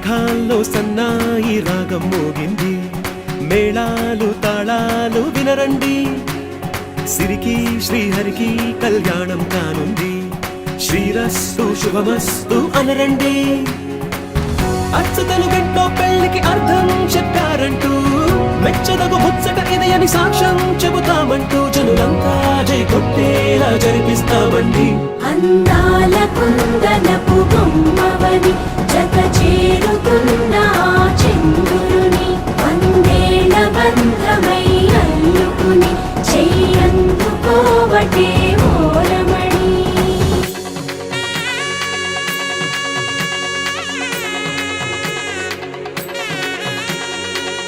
మేఘాల్లో సన్నాయి రాగం మోగింది, మేళాలు తాళాలు వినరండి. సిరికి శ్రీహరికి కళ్యాణం కానుంది, శ్రీరస్తు శుభమస్తు అనరండి. అచ్చతలు గంటో పెళ్లికి అర్థం చెప్పారంటూ, మెచ్చదగు ముచ్చట ఇది అని సాక్ష్యం చెబుతామంటూ, జనులంతా జై కొట్టేలా జరిపిస్తామండి. అందాల కుందనపు బొమ్మవని